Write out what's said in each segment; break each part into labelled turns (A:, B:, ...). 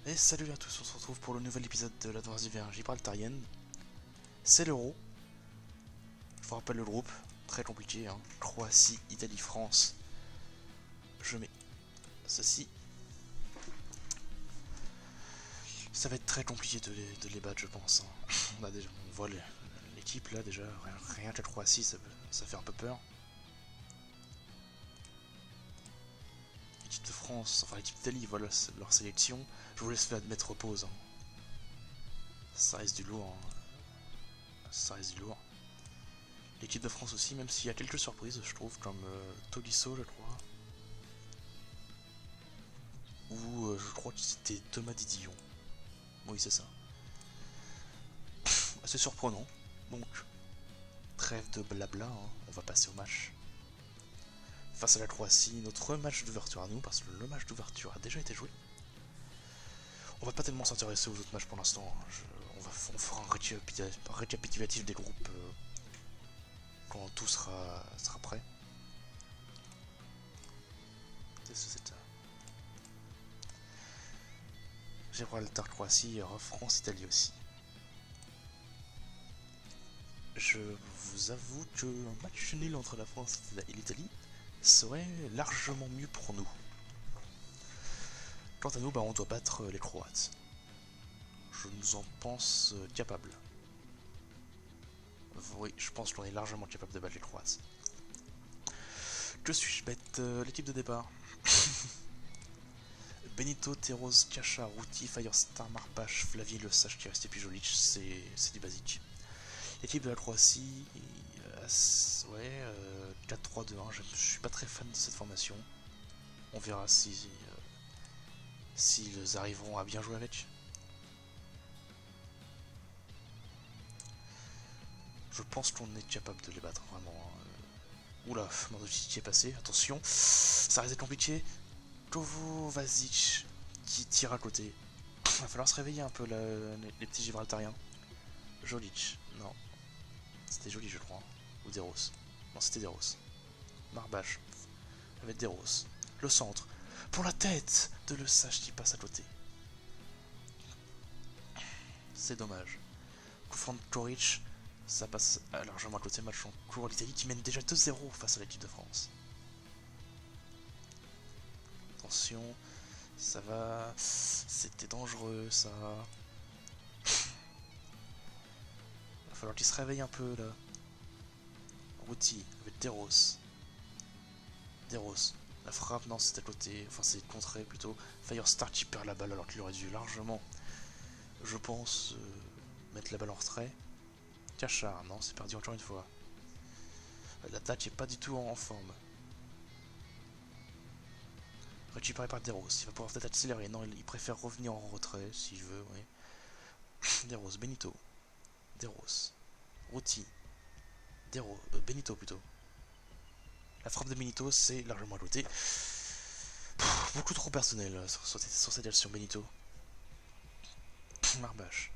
A: Et salut à tous, on se retrouve pour le nouvel épisode de l'Advance d'hiver Gibraltarienne. C'est l'Euro. Je vous rappelle le groupe, très compliqué, hein. Croatie, Italie, France. Je mets ceci. Ça va être très compliqué de les battre, je pense, hein. On voit l'équipe là déjà, rien que la Croatie, ça fait un peu peur. L'équipe de France, enfin l'équipe d'Italie, voilà leur sélection. Je vous laisse mettre pause, hein. Ça reste du lourd, hein. Ça reste du lourd. L'équipe de France aussi, même s'il y a quelques surprises, je trouve, comme Tolisso, je crois. Ou je crois que c'était Thomas Didillon. Oui, c'est ça. Assez surprenant. Donc, trêve de blabla, hein. On va passer au match. Face à la Croatie, notre match d'ouverture à nous, parce que le match d'ouverture a déjà été joué. On va pas tellement s'intéresser aux autres matchs pour l'instant, hein. On fera un récapitulatif des groupes quand tout sera prêt. Gibraltar, Croatie, France, Italie aussi. Je vous avoue que un match nul entre la France et l'Italie serait largement mieux pour nous. Quant à nous, on doit battre les Croates. Je nous en pense capable. Oui, je pense qu'on est largement capable de battre les Croates. Que suis-je bête? L'équipe de départ. Benito, Teros, Kacha, Routi, Firestar, Marpache, Flavier, Le Sage, Kirsti, Pijolic, c'est du basique. L'équipe de la Croatie, 4-3-2-1, je suis pas très fan de cette formation. On verra s'ils arriveront à bien jouer avec. Je pense qu'on est capable de les battre, vraiment. Oula, Mandzukic est passé, attention, ça risque d'être compliqué. Kovacic qui tire à côté. Il va falloir se réveiller un peu les petits Gibraltariens. Jolic, non. C'était Joli, je crois. Ou Deros. Non, c'était Deros. Marbache. Avec Deros. Le centre. Pour la tête de Le Sage qui passe à côté. C'est dommage. Coup franc de Koric. Ça passe largement à côté. Match en cours. L'Italie qui mène déjà 2-0 face à l'équipe de France. Attention. Ça va. C'était dangereux, ça. Il va falloir qu'il se réveille un peu, là. Routi avec Deros. Deros. La frappe, non, c'est à côté. Enfin, c'est contré plutôt. Firestar qui perd la balle alors qu'il aurait dû largement, je pense, mettre la balle en retrait. Cachard, non, c'est perdu encore une fois. L'attaque est pas du tout en forme. Récupéré par Deros. Il va pouvoir peut-être accélérer. Non, il préfère revenir en retrait s'il veut, oui. Deros, Benito. Deros. Routi. Deros. Benito plutôt. La frappe de Benito, c'est largement à côté. Beaucoup trop personnel sur cette action Benito. Marbache.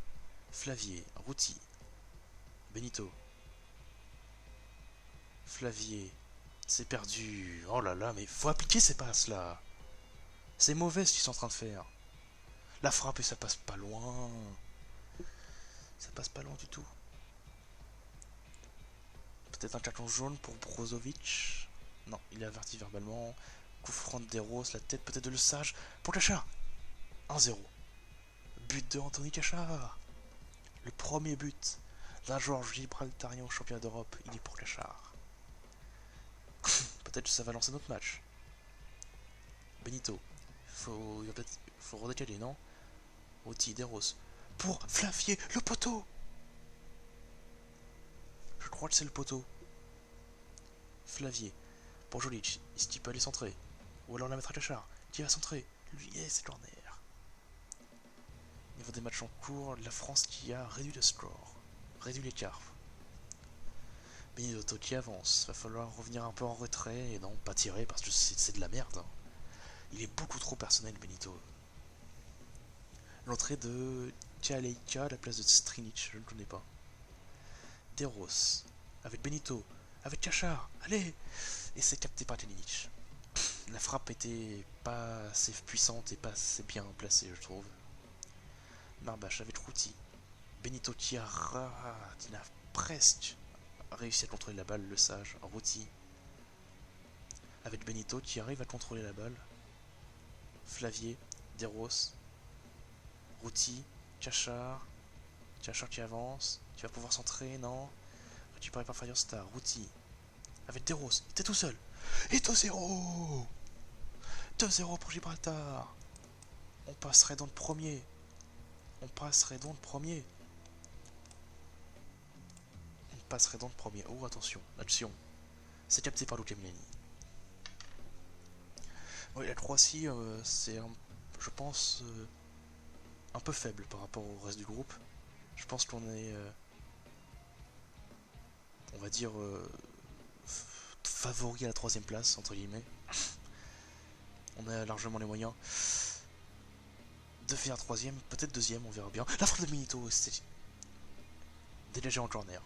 A: Flavier. Routi. Benito. Flavier. C'est perdu. Oh là là, mais faut appliquer ces passes là. C'est mauvais ce qu'ils sont en train de faire. La frappe et ça passe pas loin. Ça passe pas loin du tout. Peut-être un carton jaune pour Brozovic. Non, il est averti verbalement. Coup franc de Deros, la tête peut-être de Le Sage. Pour Cachard. 1-0. But de Anthony Cachard. Le premier but d'un joueur gibraltarien au championnat d'Europe. Il est pour Cachard. Peut-être que ça va lancer notre match. Benito. Faut redécaler, non? Oti, Deros. Pour Flavier, le poteau. Je crois que c'est le poteau. Flavier. Pour Jolic. Est-ce qu'il peut aller centrer? Ou alors la mettre à Cachard. Qui va centrer? Lui, c'est corner. Niveau des matchs en cours, la France qui a réduit le score. Réduit l'écart. Benito qui avance. Va falloir revenir un peu en retrait et non, pas tirer parce que c'est de la merde, hein. Il est beaucoup trop personnel, Benito. L'entrée de Kaleika à la place de Strinic, je ne connais pas. Deros, avec Benito, avec Cachard, allez. Et c'est capté par Kalinic. La frappe était pas assez puissante et pas assez bien placée, je trouve. Marbache avec Routy. Benito qui a presque réussi à contrôler la balle, le sage. Routy avec Benito qui arrive à contrôler la balle. Flavier, Deros, Routy, Chachar qui avance, qui va pouvoir centrer, non. Récupéré par Firestar, Routy avec Deros, il était tout seul. Et 2-0 2-0 pour Gibraltar. On passerait dans le premier. On passerait dans le premier. Oh, attention, l'action. C'est capté par Luca Milani. Oui, la Croatie, c'est, je pense, un peu faible par rapport au reste du groupe. Je pense qu'on est, on va dire, favori à la 3ème place, entre guillemets. On a largement les moyens de finir 3ème, peut-être 2ème, on verra bien. La frappe de Benito, c'était dégagé en corner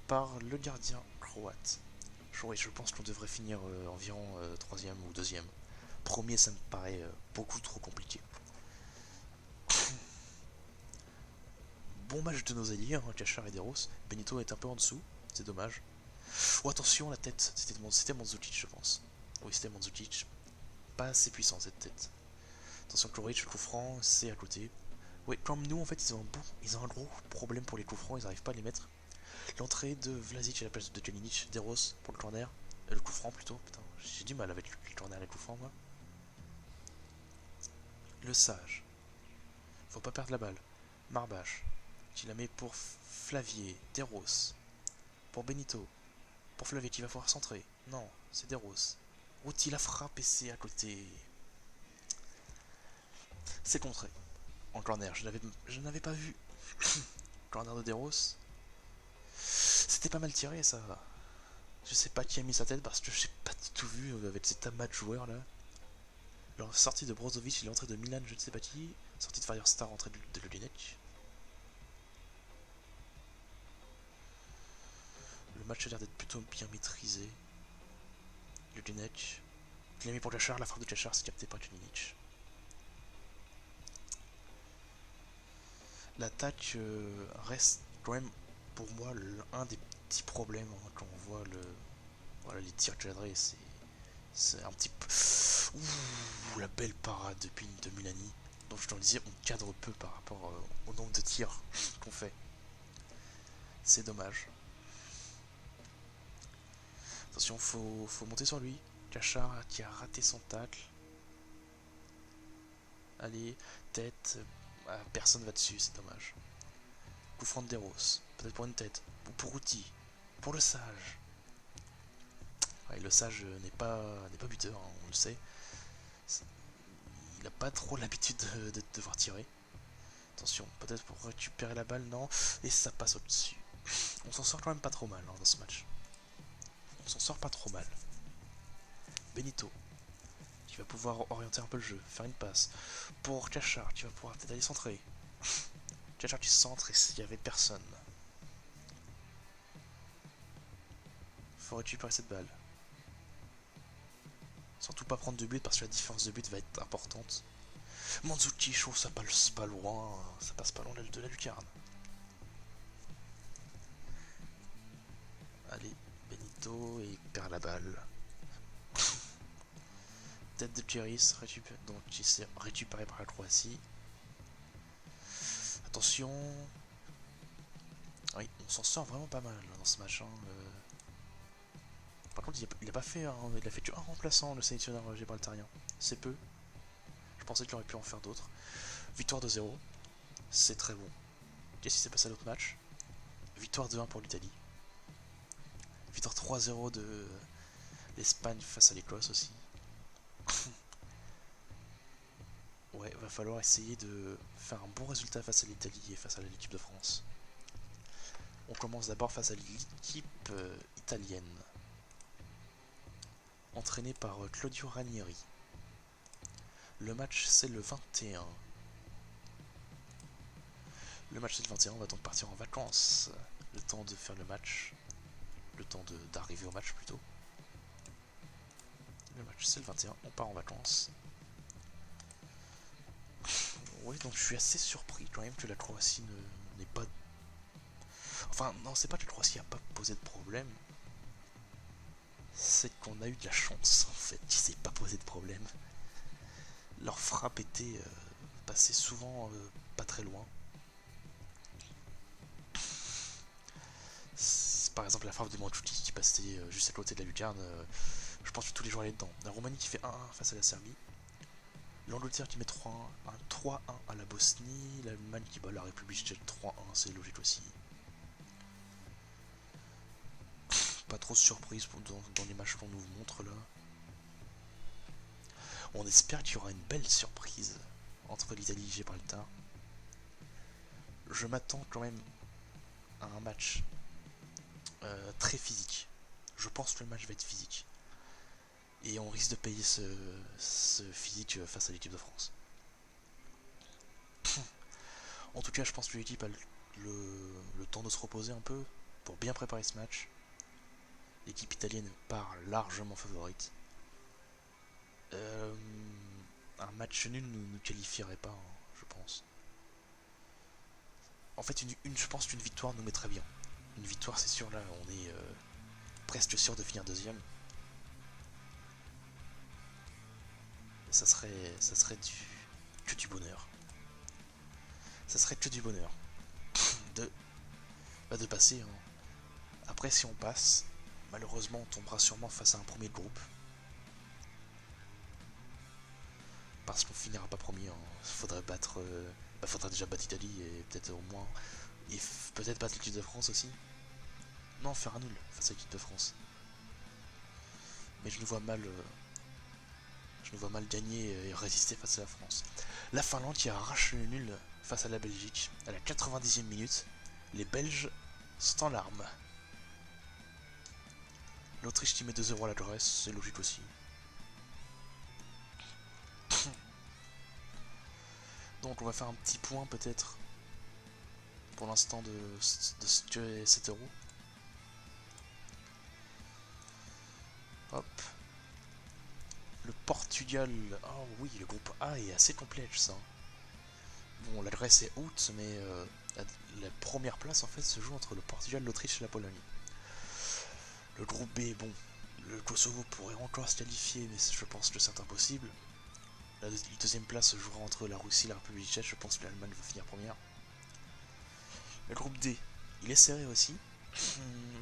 A: par le gardien croate. Je pense qu'on devrait finir environ 3ème ou 2ème. Premier, ça me paraît beaucoup trop compliqué. Bon match de nos alliés, hein, Chachar et Deros. Benito est un peu en dessous, c'est dommage. Oh, attention, la tête, c'était Mandzukic, je pense. Oui, c'était Mandzukic. Pas assez puissant cette tête. Attention, Kloric, le coup franc, c'est à côté. Oui, comme nous, en fait, ils ont un gros problème pour les coups francs, ils n'arrivent pas à les mettre. L'entrée de Vlasic à la place de Kalinic, Deros pour le corner. Le coup franc plutôt, putain, j'ai du mal avec le corner et les coups francs, moi. Le sage. Faut pas perdre la balle. Marbache, qui la met pour Flavier, Deros. Pour Benito. Pour Flavier qui va pouvoir centrer. Non, c'est Deros. Routy la frappe et c'est à côté. C'est contré. En corner, je n'avais pas vu. Corner de Deros. C'était pas mal tiré ça. Je sais pas qui a mis sa tête parce que j'ai pas du tout vu avec ces tamas de joueurs là. Alors, sortie de Brozovic et l'entrée de Milan, je ne sais pas qui. Sortie de Firestar, entrée de Lulinek. Le match a l'air d'être plutôt bien maîtrisé. Lulinek. Il l'a mis pour Chachar, la frappe de Chachar c'est capté par Lulinek. L'attaque reste quand même pour moi un des petits problèmes hein, quand on voit les tirs cadrés. C'est un petit peu. Ouh, la belle parade de Milani. Donc je te le disais, on cadre peu par rapport au nombre de tirs qu'on fait. C'est dommage. Attention, faut monter sur lui. Chachar qui a raté son tacle. Allez, tête. Personne va dessus, c'est dommage. Coup franc de Deros. Peut-être pour une tête. Ou pour Routy. Pour le sage. Ouais, le sage n'est pas buteur, hein, on le sait. Il n'a pas trop l'habitude de devoir tirer. Attention, peut-être pour récupérer la balle, non. Et ça passe au-dessus. On s'en sort quand même pas trop mal hein, dans ce match. On s'en sort pas trop mal. Benito, qui va pouvoir orienter un peu le jeu, faire une passe. Pour Chachar, qui va pouvoir peut-être aller centrer. Chachar qui centre et il n'y avait personne. Faut récupérer cette balle. Surtout pas prendre de but parce que la différence de but va être importante. Mandzukic, je trouve ça passe pas loin. Ça passe pas loin de la lucarne. Allez, Benito et il perd la balle. Tête de Keris, donc qui s'est récupéré par la Croatie. Attention. Oui, on s'en sort vraiment pas mal dans ce match. Hein. Par contre, il a pas fait, hein, il a fait qu'un remplaçant, le sélectionneur gibraltarien. C'est peu. Je pensais qu'il aurait pu en faire d'autres. Victoire de 0. C'est très bon. Qu'est-ce qui s'est passé à l'autre match? Victoire de 1 pour l'Italie. Victoire 3-0 de l'Espagne face à l'Écosse aussi. Ouais, va falloir essayer de faire un bon résultat face à l'Italie et face à l'équipe de France. On commence d'abord face à l'équipe italienne. Entraînée par Claudio Ranieri. Le match c'est le 21. Le match c'est le 21, on va donc partir en vacances. Le temps de faire le match. Le temps d'arriver au match plutôt. Le match c'est le 21, on part en vacances. Ouais, donc je suis assez surpris quand même que la Croatie n'est pas... Enfin, non, c'est pas que la Croatie n'a pas posé de problème. C'est qu'on a eu de la chance, en fait, qui s'est pas posé de problème. Leur frappe était passée souvent pas très loin. Par exemple, la frappe de Mandzukic qui passait juste à côté de la lucarne, je pense que tous les joueurs allaient dedans. La Roumanie qui fait 1-1 face à la Serbie. L'Angleterre qui met 3-1, un 3-1 à la Bosnie. L'Allemagne qui bat la République tchèque 3-1, c'est logique aussi. Pas trop de surprise dans les matchs qu'on nous montre là. On espère qu'il y aura une belle surprise entre l'Italie et Gibraltar. Je m'attends quand même à un match très physique. Je pense que le match va être physique. Et on risque de payer ce physique face à l'équipe de France. En tout cas, je pense que l'équipe a le temps de se reposer un peu pour bien préparer ce match. L'équipe italienne part largement favorite. Un match nul ne nous qualifierait pas, hein, je pense. En fait, je pense qu'une victoire nous mettrait bien. Une victoire, c'est sûr, là, on est presque sûr de finir deuxième. Ça serait que du bonheur. Ça serait que du bonheur de passer. Hein. Après, si on passe, malheureusement, on tombera sûrement face à un premier groupe. Parce qu'on finira pas premier. Hein. Faudrait faudrait déjà battre l'Italie et peut-être au moins. Et peut-être battre l'équipe de France aussi. Non, faire un nul face à l'équipe de France. Mais je nous vois mal. Je nous vois mal gagner et résister face à la France. La Finlande qui arrache le nul face à la Belgique à la 90e minute. Les Belges sont en larmes. L'Autriche qui met 2-0 à la Grèce, c'est logique aussi. Donc on va faire un petit point peut-être pour l'instant de ce que est cet euro. Hop. Le Portugal. Oh oui, le groupe A est assez complexe ça. Bon, la Grèce est out, mais la première place en fait se joue entre le Portugal, l'Autriche et la Pologne. Le groupe B, bon, le Kosovo pourrait encore se qualifier, mais je pense que c'est impossible. La deuxième place se jouera entre la Russie et la République tchèque, je pense que l'Allemagne va finir première. Le groupe D, il est serré aussi.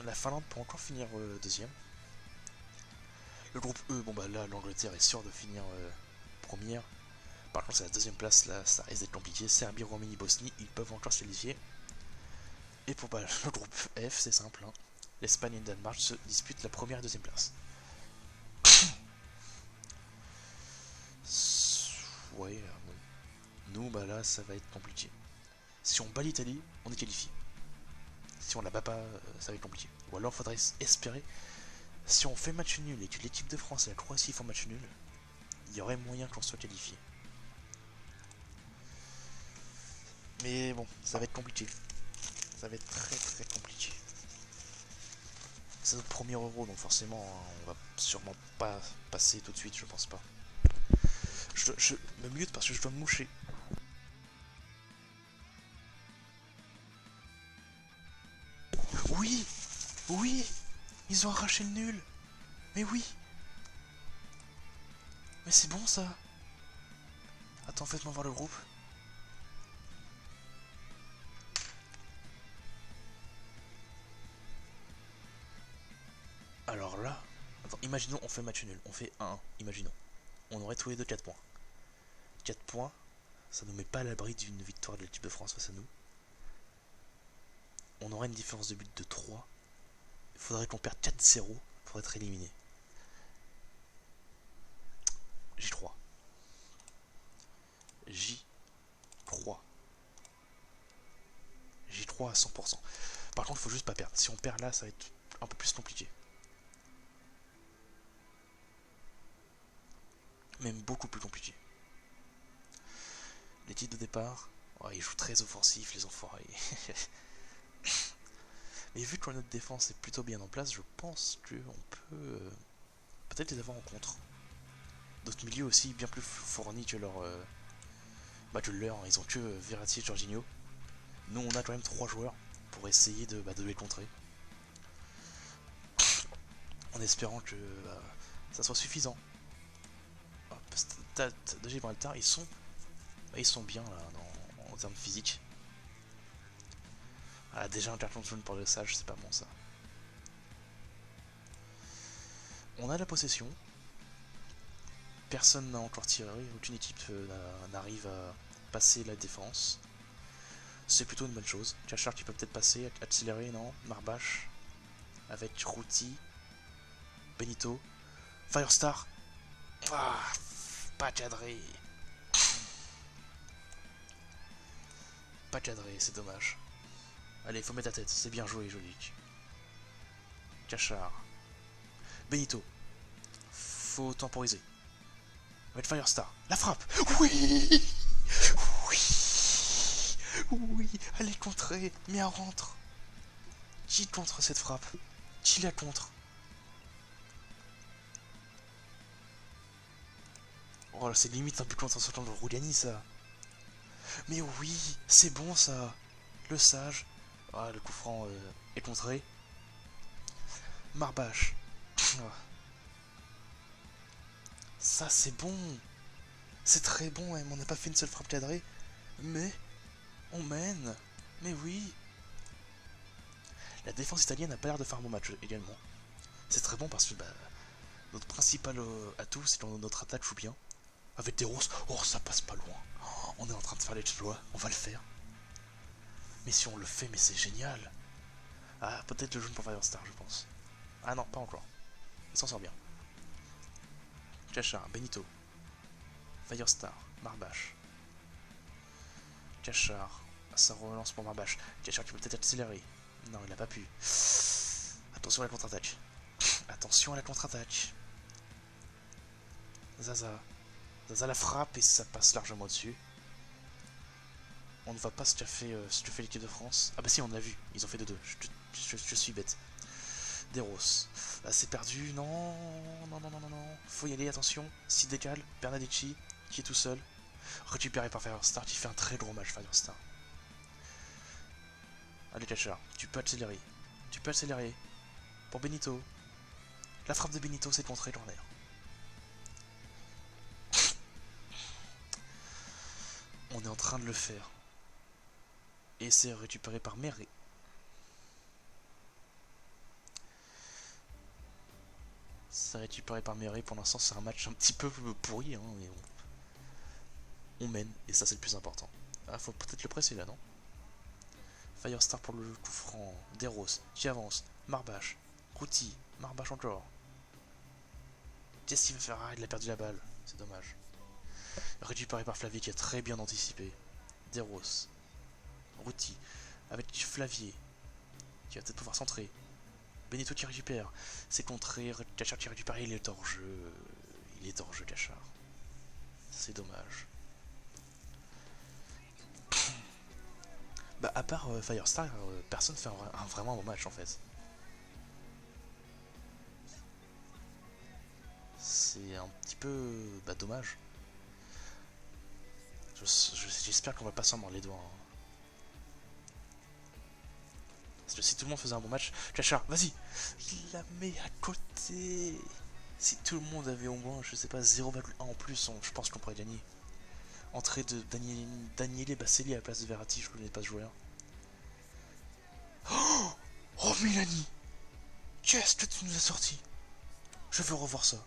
A: La Finlande peut encore finir deuxième. Le groupe E, bon bah là l'Angleterre est sûre de finir première. Par contre c'est la deuxième place, là ça risque d'être compliqué. Serbie, Roumanie, Bosnie, ils peuvent encore se qualifier. Et pour bah, le groupe F, c'est simple. Hein. L'Espagne et le Danemark se disputent la première et deuxième place. Ouais, bon. Nous, bah là, ça va être compliqué. Si on bat l'Italie, on est qualifié. Si on la bat pas, ça va être compliqué. Ou alors, faudrait espérer. Si on fait match nul et que l'équipe de France et la Croatie font match nul, il y aurait moyen qu'on soit qualifié. Mais bon, ça va être compliqué. Ça va être très très compliqué. C'est notre premier euro, donc forcément, on va sûrement pas passer tout de suite, je pense pas. Je me mute parce que je dois me moucher. Oui, oui, ils ont arraché le nul. Mais oui. Mais c'est bon ça. Attends, faites-moi voir le groupe. Alors là, attends, imaginons on fait match nul, on fait 1-1, imaginons. On aurait tous les deux 4 points. 4 points, ça nous met pas à l'abri d'une victoire de l'équipe de France face à nous. On aurait une différence de but de 3. Il faudrait qu'on perde 4-0 pour être éliminé. J'y crois. J'y crois. J'y crois à 100%. Par contre, il faut juste pas perdre. Si on perd là, ça va être un peu plus compliqué. Même beaucoup plus compliqué. L'équipe de départ, ouais, ils jouent très offensif, les enfoirés. Mais vu que notre défense est plutôt bien en place, je pense qu'on peut peut-être les avoir en contre. D'autres milieux aussi bien plus fournis que Bah tu l'as, ils ont que Verratti et Jorginho. Nous on a quand même 3 joueurs pour essayer de les contrer. En espérant que ça soit suffisant. De Gibraltar, ils sont bien là en termes physiques. Ah, déjà un carton jaune pour le sage, c'est pas bon ça. On a la possession. Personne n'a encore tiré, aucune équipe n'arrive à passer la défense. C'est plutôt une bonne chose. Kachar qui peut peut-être passer, accélérer, non? Marbache. Avec Routi. Benito. Firestar. Ah, pas cadré. Pas cadré, c'est dommage. Allez, faut mettre la tête, c'est bien joué, joli. Kachar. Benito. Faut temporiser. Avec Firestar. La frappe. Oui. Oui. Oui. Elle est contrée. Mais elle rentre. Qui contre cette frappe? Qui la contre? Oh là, c'est limite un peu contre un de Rougani ça. Mais oui, c'est bon ça. Le sage. Ah, le coup franc est contré. Marbache. Ça c'est bon. C'est très bon, on n'a pas fait une seule frappe cadrée. Mais on mène. Mais oui. La défense italienne n'a pas l'air de faire un bon match également. C'est très bon parce que notre principal atout c'est que notre attaque joue bien. Avec des roses, oh ça passe pas loin. Oh, on est en train de faire l'exploit, on va le faire. Mais si on le fait, mais c'est génial. Ah, peut-être le jaune pour Firestar, je pense. Ah non, pas encore. Il s'en sort bien. Kachar, Benito. Firestar, Marbache. Kachar, ça relance pour Marbache. Kachar qui peut peut-être accélérer. Non, il n'a pas pu. Attention à la contre-attaque. Attention à la contre-attaque. Zaza. Zaza la frappe et ça passe largement au-dessus. On ne voit pas ce qu'a fait l'équipe de France. Ah bah si, on l'a vu. Ils ont fait 2-2. Je suis bête. Deros. Là, c'est perdu. Non. Non, non, non, non, non. Faut y aller, attention. S'il décale. Bernadicci, qui est tout seul. Récupéré par Firestar, qui fait un très gros match, Firestar. Allez, Kachar. Tu peux accélérer. Tu peux accélérer. Pour Benito. La frappe de Benito, c'est contré dans l'air. On est en train de le faire. Et c'est récupéré par Méré. C'est récupéré par Méré. Pour l'instant, c'est un match un petit peu pourri. Hein, mais on mène. Et ça, c'est le plus important. Ah, faut peut-être le presser là, non? Firestar pour le coup franc. Deros qui avance. Marbache. Routi. Marbache encore. Qu'est-ce qu'il va faire? Ah, il a perdu la balle. C'est dommage. Récupéré par Flavier qui a très bien anticipé. Deros. Routi. Avec Flavier. Qui va peut-être pouvoir centrer. Benito qui récupère. C'est contré. Kachar qui récupère. Il est hors jeu. Il est hors jeu, Kachar. C'est dommage. Bah, à part Firestar, personne fait vraiment un bon match en fait. C'est un petit peu dommage. J'espère qu'on va pas s'en mordre les doigts. Hein. Parce que si tout le monde faisait un bon match, Kachar, vas-y. Il la met à côté. Si tout le monde avait au moins, je sais pas, 0,1 en plus, je pense qu'on pourrait gagner. Entrée de Daniele Basselli à la place de Verratti, je connais pas ce joueur. Oh Mélanie, qu'est-ce que tu nous as sorti? Je veux revoir ça.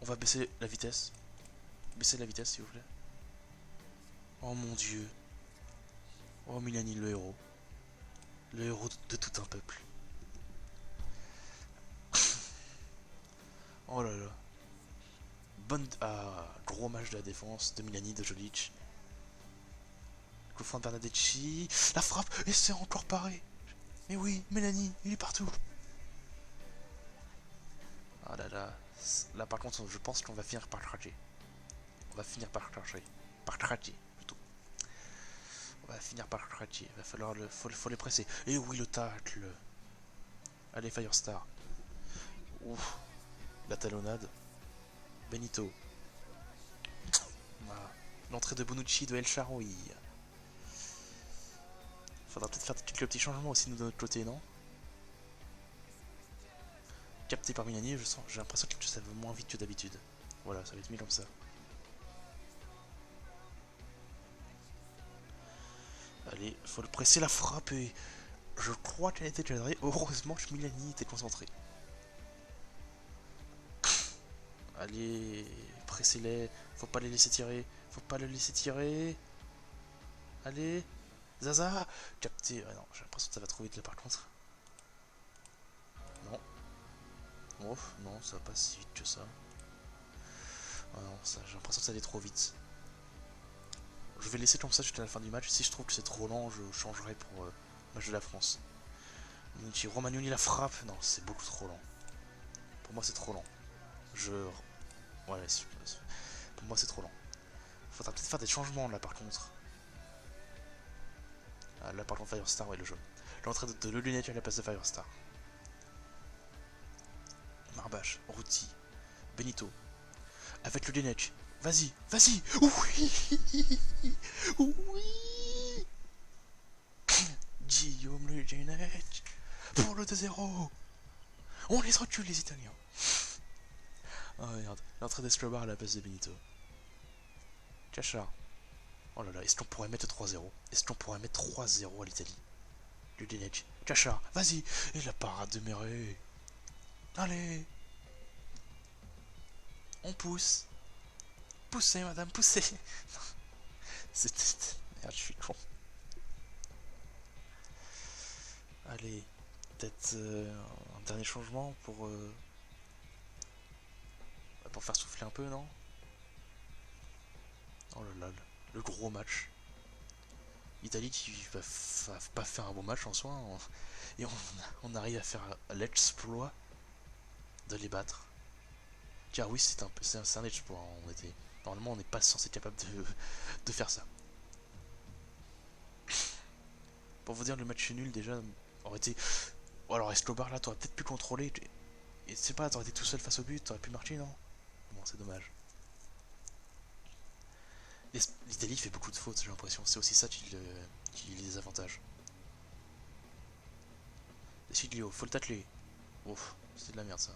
A: On va baisser la vitesse. Baissez la vitesse s'il vous plaît. Oh mon dieu. Oh Mélanie, le héros. Le héros de tout un peuple. Oh là là. Gros match de la défense de Milani, de Jolic. Coup franc de Bernadecci. La frappe. Et c'est encore pareil. Mais oui, Mélanie, il est partout. Ah là là. Là par contre, je pense qu'on va finir par craquer. On va finir par craquer. Par craquer, plutôt. On va finir par craquer. Il va falloir faut les presser. Et oui, le tacle. Allez, Firestar. Ouf. La talonnade. Benito. Voilà. L'entrée de Bonucci de El Shaarawy. Faudra peut-être faire quelques petits changements aussi de notre côté, non? Capté par Minani, j'ai l'impression que ça va moins vite que d'habitude. Voilà, ça va être mieux comme ça. Allez, faut le presser la frappe et je crois qu'elle a été cadrée. Heureusement que Milani était concentré. Allez, pressez-les. Faut pas les laisser tirer. Faut pas les laisser tirer. Allez. Zaza. Capté. Ah non, j'ai l'impression que ça va trop vite là par contre. Non. Oh, non, ça va pas si vite que ça. Ah non, j'ai l'impression que ça allait trop vite. Je vais laisser comme ça jusqu'à la fin du match. Si je trouve que c'est trop lent, je changerai pour le match de la France. Romagnoli la frappe. Non, c'est beaucoup trop lent. Pour moi, c'est trop lent. Ouais, pour moi, c'est trop lent. Faudra peut-être faire des changements là par contre. Ah, là par contre, Firestar, ouais, le jeu. L'entrée de Le Lunette à la place de Firestar. Marbache, Routy, Benito. Avec le Lunette. Vas-y, vas-y. Oui. Oui. Guillaume Le Lunette. Pour le 2-0. On les recule les Italiens. Oh merde, l'entrée d'Escobar à la place de Benito. Cachard. Oh là là, est-ce qu'on pourrait mettre 3-0? Est-ce qu'on pourrait mettre 3-0 à l'Italie? Le Denech. Cachard, vas-y. Et la parade de Méré. Allez. On pousse. Poussez, madame, poussez. C'était... Merde, je suis con. Allez. Peut-être un dernier changement pour faire souffler un peu, non? Oh là là, le gros match. L'Italie qui va pas faire un bon match en soi. Et on arrive à faire l'exploit de les battre. Car oui, c'est un exploit. Normalement, on n'est pas censé être capable de faire ça. Pour vous dire, le match nul déjà aurait été... Oh, alors Escobar là, t'aurais peut-être pu contrôler. Et c'est pas, t'aurais été tout seul face au but, t'aurais pu marquer, non? Bon, c'est dommage. L'Italie fait beaucoup de fautes, j'ai l'impression. C'est aussi ça qui les avantage. Desiglio, faut le tacler. Ouf, c'est de la merde ça.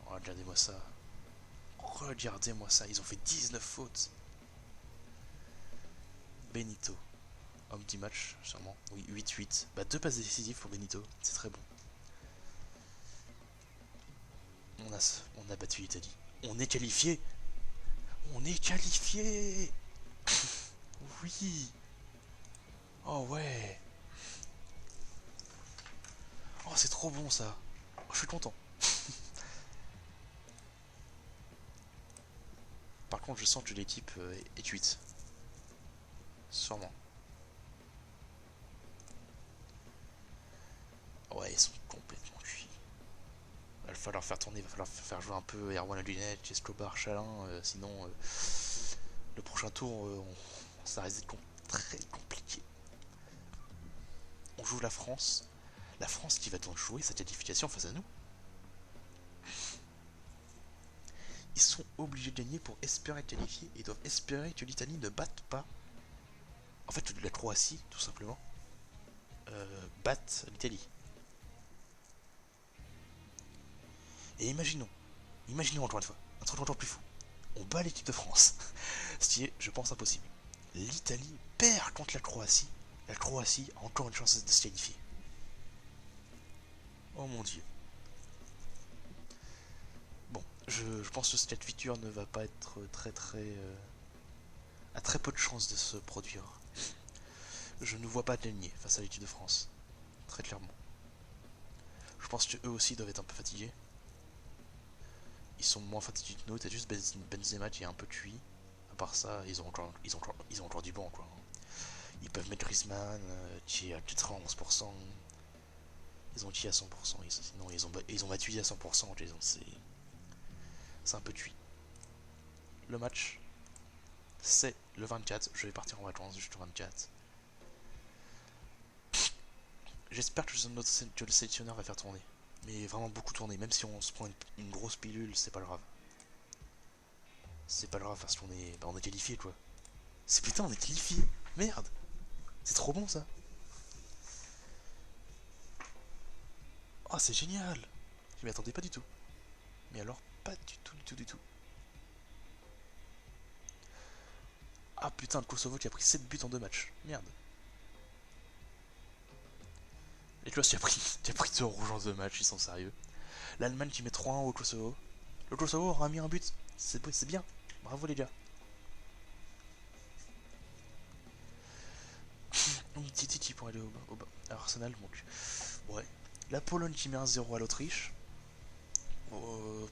A: Oh, regardez-moi ça. Regardez-moi ça, ils ont fait 19 fautes. Benito. Homme du match, sûrement. Oui, 8-8. Bah, 2 passes décisives pour Benito, c'est très bon. On a battu l'Italie. On est qualifié. On est qualifié. Oui. Oh ouais. Oh, c'est trop bon ça. Oh, je suis content. Par contre, je sens que l'équipe est cuite. Sûrement. Ouais, ils sont complètement cuits. Il va falloir faire tourner, il va falloir faire jouer un peu Erwan Lunette, Escobar, Chalin, sinon le prochain tour, ça risque d'être très compliqué. On joue la France. La France qui va donc jouer sa qualification face à nous. Ils sont obligés de gagner pour espérer être qualifiés et doivent espérer que l'Italie ne batte pas. En fait, la Croatie, tout simplement, batte l'Italie. Et imaginons encore une fois, un truc encore plus fou. On bat l'équipe de France, ce qui est, je pense, impossible. L'Italie perd contre la Croatie. La Croatie a encore une chance de se qualifier. Oh mon dieu. Bon, je pense que cette victoire ne va pas être a très peu de chances de se produire. Je ne vois pas gagner face à l'équipe de France. Très clairement. Je pense qu'eux aussi doivent être un peu fatigués. Ils sont moins fatigués que nous, t'as juste Benzema qui est un peu cuit. À part ça, ils ont encore du bon quoi. Ils peuvent mettre Griezmann qui est à 91%. Ils ont qui à 100%. Sinon ils ont battu à 100%. C'est un peu cuit. Le match, c'est le 24. Je vais partir en vacances jusqu'au 24. J'espère que le sélectionneur va faire tourner. Mais vraiment beaucoup tourner. Même si on se prend une grosse pilule, c'est pas grave. C'est pas grave parce qu'on est, bah, on est qualifié quoi. C'est putain, on est qualifié. Merde. C'est trop bon ça. Oh, c'est génial. Je m'y attendais pas du tout. Mais alors, pas du tout, du tout, du tout. Ah putain, le Kosovo qui a pris 7 buts en 2 matchs. Merde. Et tu vois, qui a pris 2 rouges en 2 matchs, ils sont sérieux. L'Allemagne qui met 3-1 au Kosovo. Le Kosovo aura mis un but. C'est bien. Bravo les gars. Titi qui pourrait aller à Arsenal. Donc, ouais. La Pologne qui met un 0 à l'Autriche.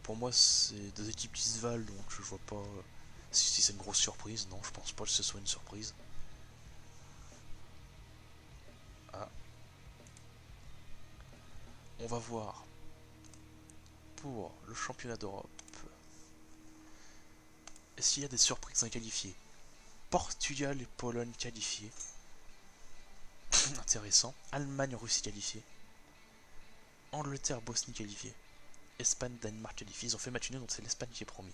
A: Pour moi, c'est deux équipes qui se valent, donc je vois pas si c'est une grosse surprise. Non, je pense pas que ce soit une surprise. Ah. On va voir pour le championnat d'Europe. Est-ce qu'il y a des surprises à qualifier? Portugal et Pologne qualifiés. Intéressant. Allemagne, Russie qualifiée. Angleterre, Bosnie qualifiée. Espagne, Danemark qualifiée. Ils ont fait match nul, donc c'est l'Espagne qui est premier.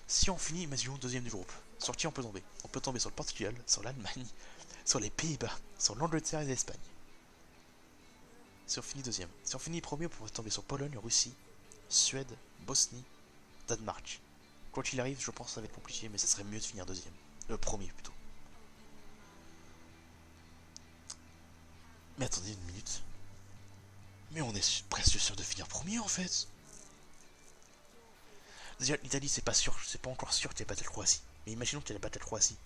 A: Si on finit, imaginons deuxième du groupe. Sur qui on peut tomber? On peut tomber sur le Portugal, sur l'Allemagne, sur les Pays-Bas, sur l'Angleterre et l'Espagne. Si on finit deuxième. Si on finit premier, on pourrait tomber sur Pologne, Russie, Suède, Bosnie, Danemark. Quoi qu'il arrive, je pense que ça va être compliqué, mais ça serait mieux de finir deuxième. Premier plutôt. Mais attendez une minute. Mais on est presque sûr de finir premier en fait. Déjà, l'Italie, c'est pas sûr, c'est pas encore sûr qu'elle batte la Croatie. Mais imaginons qu'elle batte la Croatie.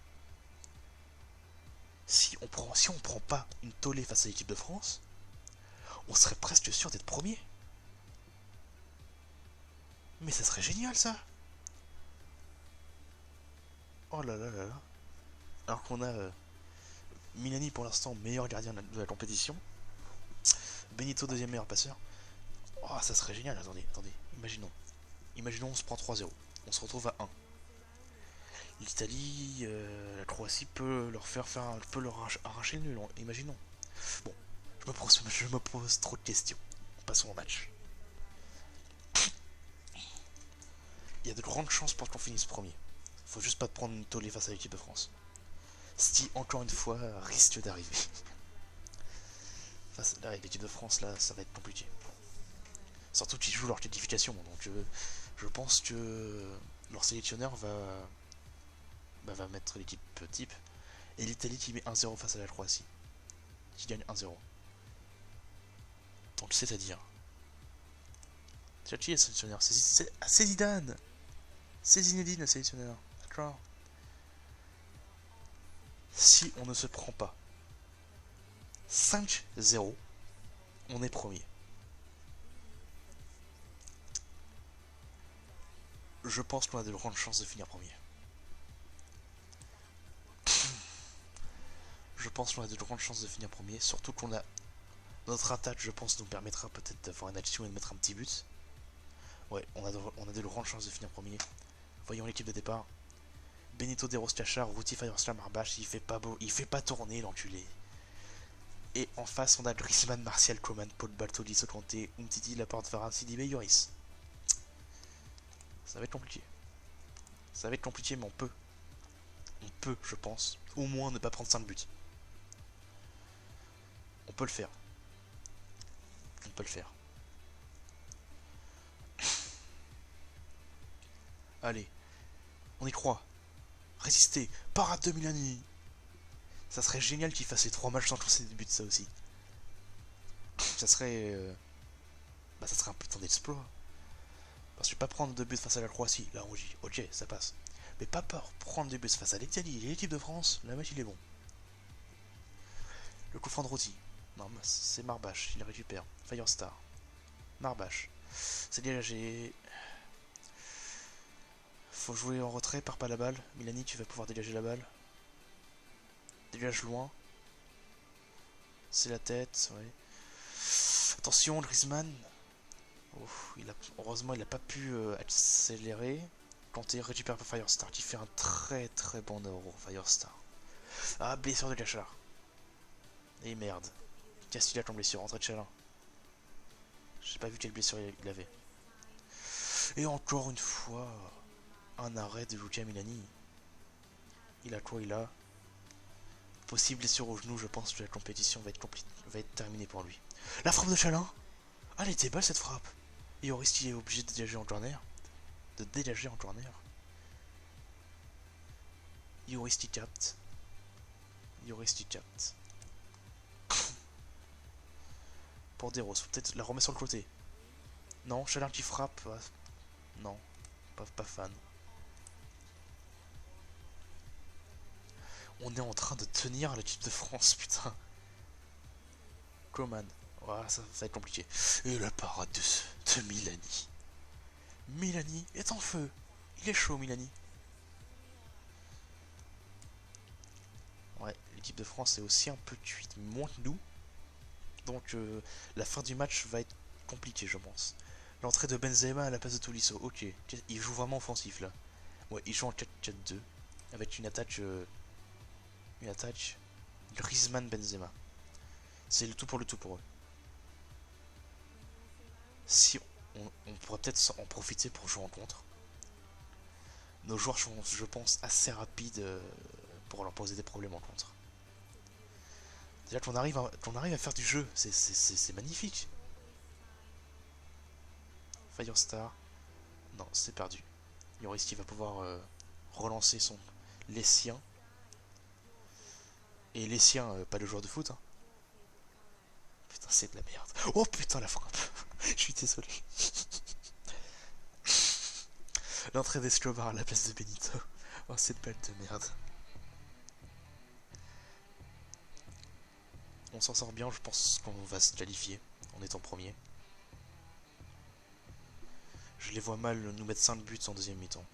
A: Si on prend pas une tollée face à l'équipe de France, on serait presque sûr d'être premier. Mais ça serait génial ça. Oh là là là là. Alors qu'on a Milani pour l'instant meilleur gardien de la compétition. Benito deuxième meilleur passeur. Oh, ça serait génial. Attendez. Imaginons on se prend 3-0. On se retrouve à 1. L'Italie, la Croatie peut leur arracher le nul. Imaginons. Bon, je me pose trop de questions. Passons au match. Il y a de grandes chances pour qu'on finisse premier. Faut juste pas prendre une tollée face à l'équipe de France. Ce qui, encore une fois, risque d'arriver. L'équipe de France, là, ça va être compliqué. Surtout qu'ils jouent leur qualification, donc je pense que leur sélectionneur va mettre l'équipe type. Et l'Italie qui met 1-0 face à la Croatie. Qui gagne 1-0. Donc c'est-à-dire... C'est qui le sélectionneur? C'est Zidane. C'est Zinedine le sélectionneur. D'accord. Si on ne se prend pas 5-0, on est premier. Je pense qu'on a de grandes chances de finir premier. Je pense qu'on a de grandes chances de finir premier, surtout qu'on a... Notre attaque, je pense, nous permettra peut-être d'avoir une action et de mettre un petit but. Ouais, on a de grandes chances de finir premier. Voyons l'équipe de départ. Benito De Roscachar, Routi Firestar, Marbache, il fait pas tourner l'enculé. Et en face, on a Griezmann, Martial, Coman, Paul Baltoli, Sokonté, Umtiti, Laporte, Varane, Sidibé, Yoris. Ça va être compliqué. Ça va être compliqué, mais on peut, je pense, au moins ne pas prendre 5 buts. On peut le faire. On peut le faire. Allez, on y croit. Résister. Parade de Milani. Ça serait génial qu'il fasse les 3 matchs sans lancer des buts, ça aussi. Ça serait... ça serait un putain d'exploit. Parce que pas prendre 2 buts face à la Croatie, là on dit, ok, ça passe. Mais pas prendre 2 buts face à l'Italie et l'équipe de France, là mec il est bon. Le coup franc de Routi. Non, c'est Marbache, il récupère. Firestar. Marbache. C'est dégagé. Faut jouer en retrait, pars pas la balle. Milani, tu vas pouvoir dégager la balle. Dégage loin. C'est la tête, ouais. Attention, Griezmann. Oh, heureusement, il n'a pas pu accélérer. Kanté récupère par Firestar, qui fait un très très bon euro, Firestar. Ah, blessure de Gachard. Et merde. Castilla comme blessure, entrée de Chalin. J'ai pas vu quelle blessure il avait. Et encore une fois... Un arrêt de Luca Milani. Il a quoi? Il a possible blessure au genou. Je pense que la compétition va être terminée pour lui. La frappe de Chalin. Ah, elle était belle cette frappe. Et Oristi est obligé de dégager en corner. Oristi capte. Pour Deros. Peut-être la remettre sur le côté. Non, Chalin qui frappe. Non, pas fan. On est en train de tenir l'équipe de France, putain. Coman. Ouais, ça va être compliqué. Et la parade de Milani. Milani est en feu. Il est chaud, Milani. Ouais, l'équipe de France est aussi un peu cuite, moins que nous. Donc la fin du match va être compliquée, je pense. L'entrée de Benzema à la place de Tolisso. Ok, il joue vraiment offensif là. Ouais, il joue en 4-4-2 avec une attaque Griezmann-Benzema. C'est le tout pour eux. Si on pourrait peut-être en profiter pour jouer en contre. Nos joueurs sont, je pense, assez rapides pour leur poser des problèmes en contre. Déjà qu'on arrive à faire du jeu, c'est magnifique. Firestar. Non, c'est perdu. Yoris qui va pouvoir relancer les siens. Et les siens, pas le joueur de foot. Hein. Putain, c'est de la merde. Oh putain, la frappe. Je suis désolé. L'entrée d'Escobar à la place de Benito. Oh, cette balle de merde. On s'en sort bien, je pense qu'on va se qualifier en étant premier. Je les vois mal nous mettre 5 buts en deuxième mi-temps.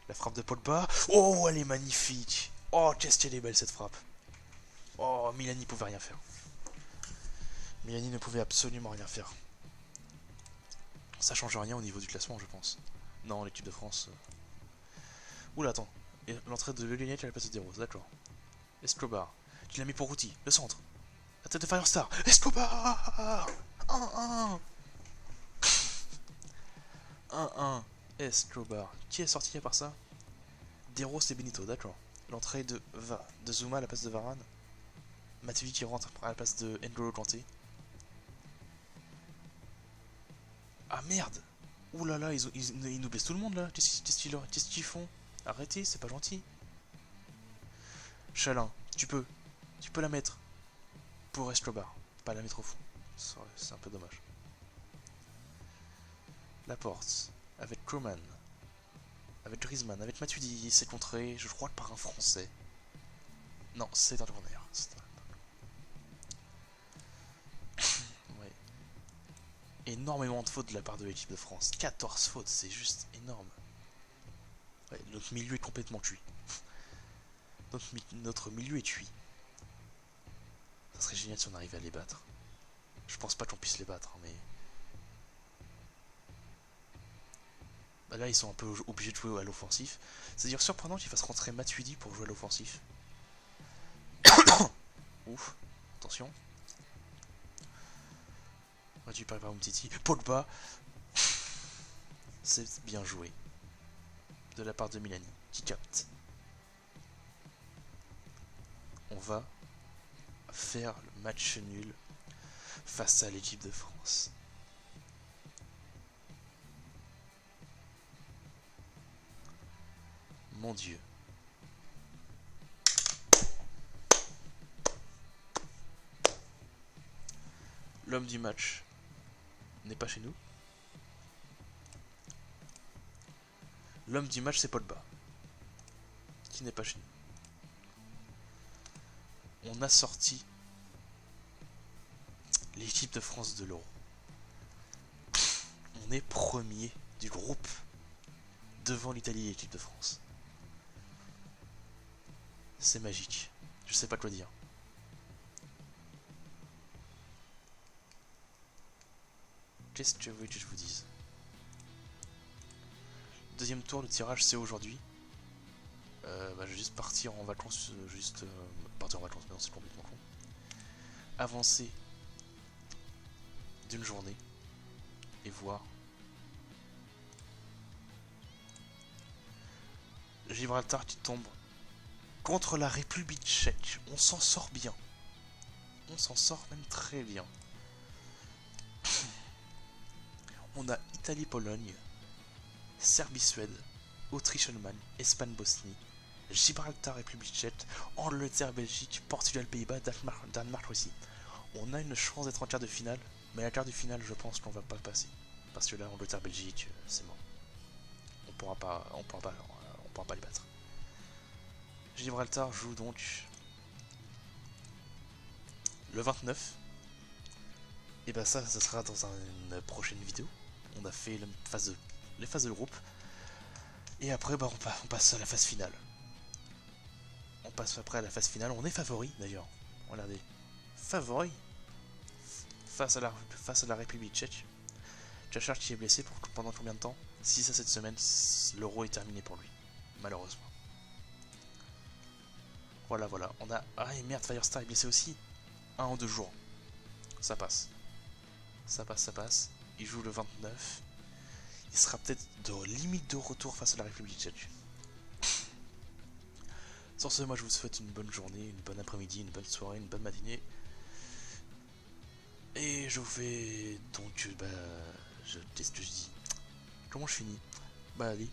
A: La frappe de Pogba. Oh, elle est magnifique. Oh, qu'est-ce qu'elle est belle cette frappe. Oh, Milani pouvait rien faire. Milani ne pouvait absolument rien faire. Ça change rien au niveau du classement, je pense. Non, l'équipe de France. Oula, attends. L'entrée de Le Lignac à la place de Deros, d'accord. Escobar, qui l'a mis pour Routy, le centre. La tête de Firestar. Escobar 1-1 1-1. Escobar. Qui est sorti à part ça? Deros et Benito, d'accord. L'entrée de Zuma à la place de Varane. Matuidi qui rentre à la place de N'Golo Kanté. Ah merde. Ouh là là, ils nous blessent tout le monde là. Qu'est-ce qu'ils font? Arrêtez, c'est pas gentil. Chalin, tu peux la mettre. Pour Escobar. Pas la mettre au fond. C'est un peu dommage. Laporte. Avec Coman. Avec Griezmann. Avec Matuidi. C'est contré, je crois que par un Français. Non, c'est un corner. Ouais. Énormément de fautes de la part de l'équipe de France. 14 fautes, c'est juste énorme. Ouais, notre milieu est complètement cuit. Notre milieu est cuit. Ça serait génial si on arrivait à les battre. Je pense pas qu'on puisse les battre, mais... Bah là, ils sont un peu obligés de jouer à l'offensif. C'est-à-dire surprenant qu'ils fassent rentrer Matuidi pour jouer à l'offensif. Ouf, attention. Récupéré par Umtiti. Pogba. C'est bien joué. De la part de Milani, qui capte. On va faire le match nul face à l'équipe de France. Mon Dieu. L'homme du match n'est pas chez nous. L'homme du match, c'est Pogba, qui n'est pas chez nous. On a sorti l'équipe de France de l'Euro. On est premier du groupe devant l'Italie et l'équipe de France. C'est magique. Je sais pas quoi dire. Qu'est-ce que vous voulez que je vous dise? Deuxième tour, le tirage c'est aujourd'hui. Je vais juste partir en vacances. Partir en vacances, mais non, c'est complètement con. Avancer d'une journée et voir Gibraltar qui tombe contre la République tchèque. On s'en sort bien. On s'en sort même très bien. On a Italie-Pologne, Serbie-Suède, Autriche-Allemagne, Espagne-Bosnie, Gibraltar-République tchèque, Angleterre-Belgique, Portugal-Pays-Bas, Danemark-Russie. On a une chance d'être en quart de finale, mais la quart de finale, je pense qu'on va pas passer. Parce que là, Angleterre-Belgique, c'est mort. On pourra pas les battre. Gibraltar joue donc le 29. Et ben ça sera dans une prochaine vidéo. On a fait les phases de groupe. Et après, bah, on passe à la phase finale. On passe après à la phase finale. On est favori d'ailleurs. Regardez. Favori face à la République tchèque. Chachar qui est blessé pendant combien de temps? 6 à 7 semaines. L'Euro est terminé pour lui. Malheureusement. Voilà. On a... Ah et merde, Firestar est blessé aussi. 1 en 2 jours. Ça passe. Ça passe. Il joue le 29. Il sera peut-être limite de retour face à la République tchèque. Sur ce, moi je vous souhaite une bonne journée, une bonne après-midi, une bonne soirée, une bonne matinée. Et je vous fais donc, qu'est-ce que je dis? Comment je finis? Bah allez,